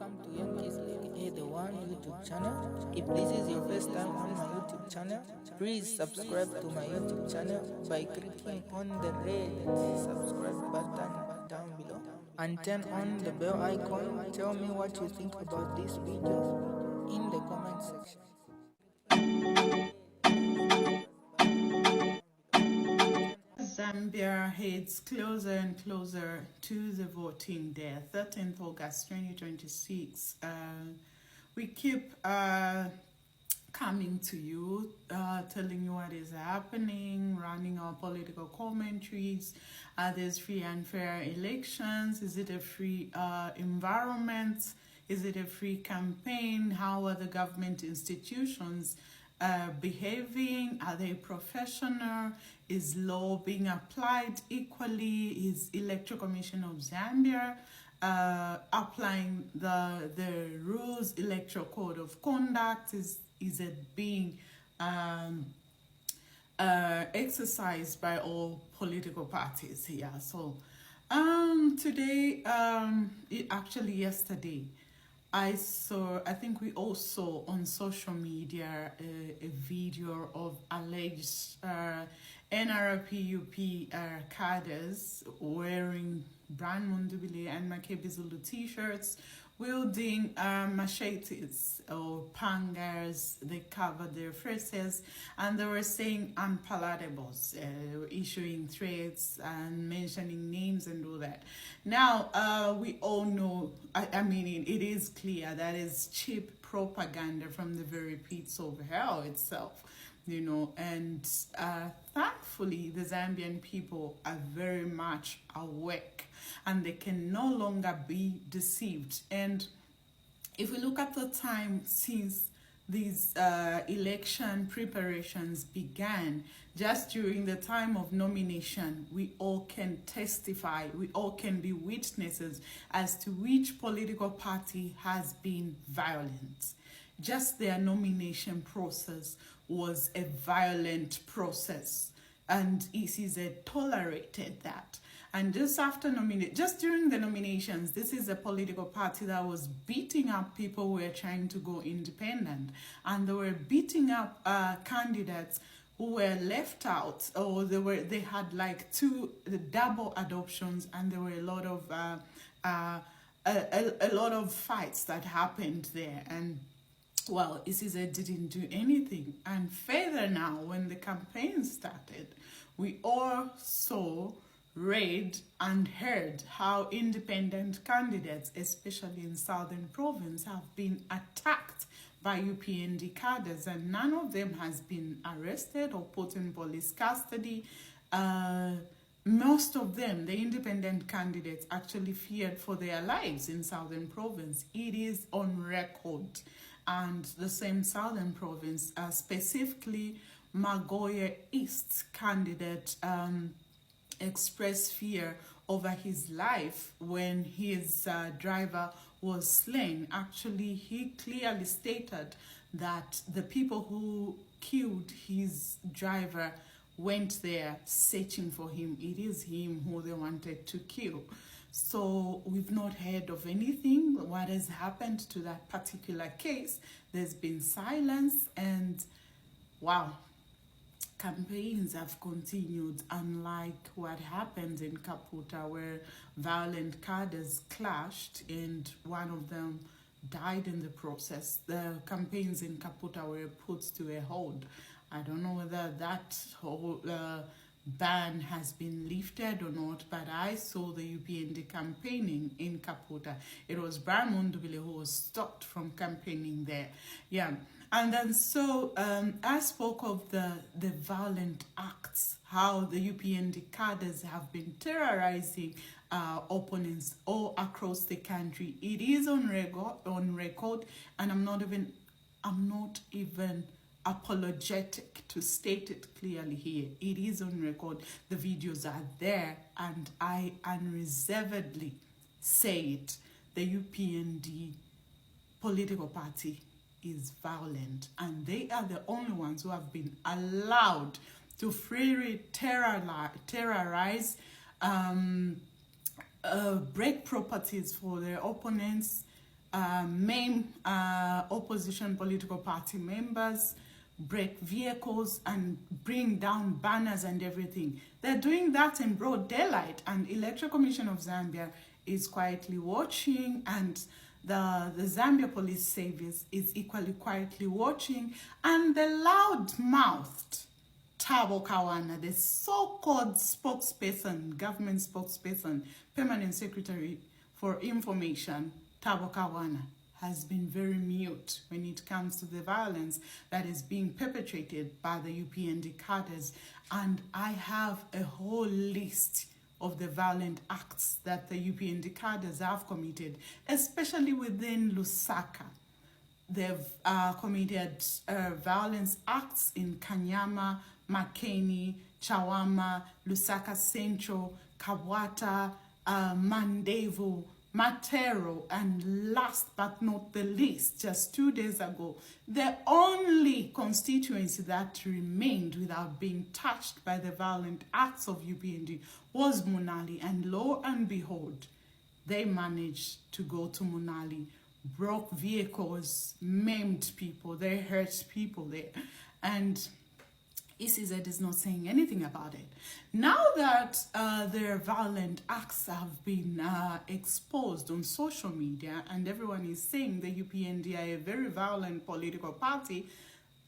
welcome to Young Kizzy, the one YouTube channel. If this is your first time on my YouTube channel, please subscribe to my YouTube channel by clicking on the red subscribe button down below and turn on the bell icon. Tell me what you think about this video in the comment section. Zambia heads closer and closer to the voting day, 13th August 2026. We keep coming to you, telling you what is happening, running our political commentaries. Are there free and fair elections? Is it a free environment? Is it a free campaign? How are the government institutions behaving? Are they professional? Is law being applied equally? Is Electoral Commission of Zambia applying the rules, Electoral Code of Conduct? Is it being exercised by all political parties here? So today, actually yesterday, I think we all saw on social media a video of alleged NRPUP cadres wearing brand Mundubile and Makebi Zulu t-shirts, wielding machetes or pangas. They covered their faces and they were saying unpalatables, issuing threats and mentioning names and all that. Now, we all know, I mean, it is clear that is cheap propaganda from the very pits of hell itself, you know, and thankfully the Zambian people are very much awake and they can no longer be deceived. And if we look at the time since these election preparations began, just during the time of nomination, we all can testify, we all can be witnesses as to which political party has been violent. Just their nomination process was a violent process, and ECZ tolerated that. And just during the nominations, this is a political party that was beating up people who were trying to go independent, and they were beating up candidates who were left out, or they had like double adoptions, and there were a lot of fights that happened there. And well, ECZ didn't do anything. And further now, when the campaign started, we all saw, read and heard how independent candidates, especially in Southern Province, have been attacked by UPND cadres, and none of them has been arrested or put in police custody. Most of them, the independent candidates, actually feared for their lives in Southern Province. It is on record. And the same Southern Province, specifically Magoya East candidate, expressed fear over his life when his driver was slain. Actually, he clearly stated that the people who killed his driver went there searching for him. It is him who they wanted to kill. So we've not heard of anything, what has happened to that particular case. There's been silence, and wow, campaigns have continued, unlike what happened in Kaputa, where violent cadres clashed and one of them died in the process. The campaigns in Kaputa were put to a hold. I don't know whether that whole ban has been lifted or not, but I saw the UPND campaigning in Kaputa. It was Brian Mundubile who was stopped from campaigning there. Yeah. And then so I spoke of the violent acts, how the UPND cadres have been terrorizing opponents all across the country. It is on record, and I'm not even apologetic to state it clearly here. It is on record. The videos are there, and I unreservedly say it. The UPND political party is violent, and they are the only ones who have been allowed to freely terrorize, break properties for their opponents, maim opposition political party members, break vehicles, and bring down banners and everything. They're doing that in broad daylight, and Electoral Commission of Zambia is quietly watching, and the Zambia Police Service is equally quietly watching, and the loud-mouthed Thabo Kawana, the so-called spokesperson, government spokesperson, permanent secretary for information, Thabo Kawana, has been very mute when it comes to the violence that is being perpetrated by the UPND cadres. And I have a whole list of the violent acts that the UPND cadres have committed, especially within Lusaka. They've committed violence acts in Kanyama, Makeni, Chawama, Lusaka Central, Kabwata, Mandevu, Matero, and last but not the least, just 2 days ago, the only constituency that remained without being touched by the violent acts of UPND was Munali, and lo and behold, they managed to go to Munali, broke vehicles, maimed people, they hurt people there, and ECZ is not saying anything about it. Now that their violent acts have been exposed on social media and everyone is saying the UPND are a very violent political party,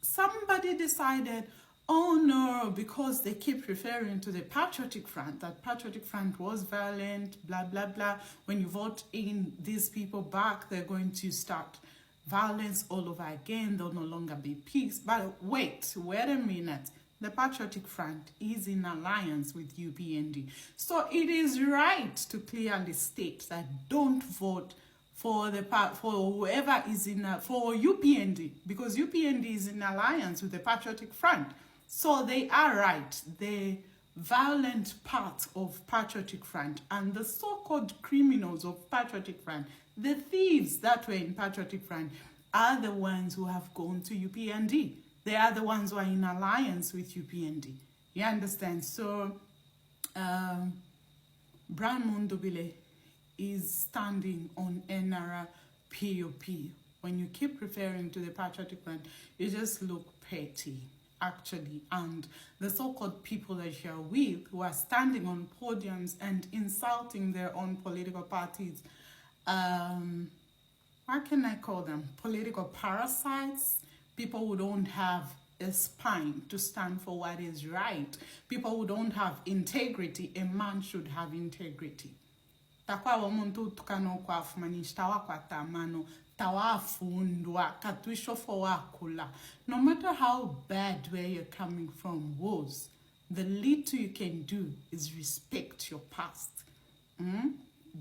somebody decided, oh no, because they keep referring to the Patriotic Front, that Patriotic Front was violent, blah, blah, blah. When you vote in these people back, they're going to start violence all over again. There'll no longer be peace. But wait a minute. The Patriotic Front is in alliance with UPND. So it is right to clearly state that don't vote for whoever is for UPND, because UPND is in alliance with the Patriotic Front. So they are right. The violent part of Patriotic Front and the so-called criminals of Patriotic Front, the thieves that were in Patriotic Front, are the ones who have gone to UPND. They are the ones who are in alliance with UPND. You understand? So, Brian Mundubile is standing on NRA POP. When you keep referring to the Patriotic Front, you just look petty, actually. And the so-called people that you're with, who are standing on podiums and insulting their own political parties, what can I call them? Political parasites? People who don't have a spine to stand for what is right. People who don't have integrity. A man should have integrity. Takwa wamuntu tukano kwa afumanisha tawa kwa tamano tawa afundwa katwisho for wakula. No matter how bad where you're coming from was, the little you can do is respect your past.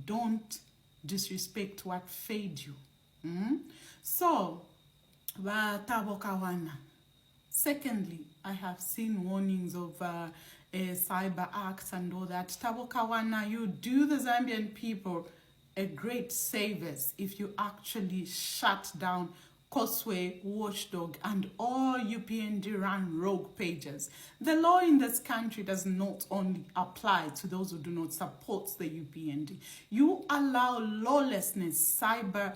Don't disrespect what fed you. So, Thabo Kawana. Secondly, I have seen warnings of cyber acts and all that. Thabo Kawana, you do the Zambian people a great service if you actually shut down Causeway, Watchdog, and all UPND-run rogue pages. The law in this country does not only apply to those who do not support the UPND. You allow lawlessness, cyber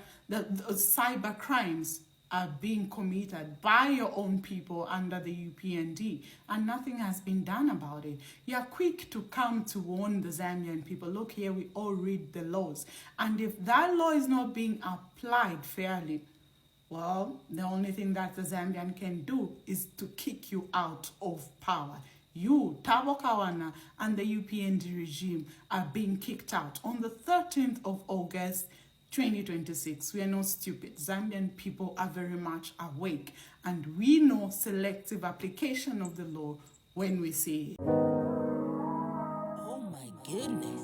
crimes are being committed by your own people under the UPND, and nothing has been done about it. You are quick to come to warn the Zambian people, look here, we all read the laws. And if that law is not being applied fairly, well, the only thing that the Zambian can do is to kick you out of power. You, Thabo Kawana, and the UPND regime are being kicked out on the 13th of August, 2026. We are not stupid. Zambian people are very much awake, and we know selective application of the law when we see it. Oh my goodness.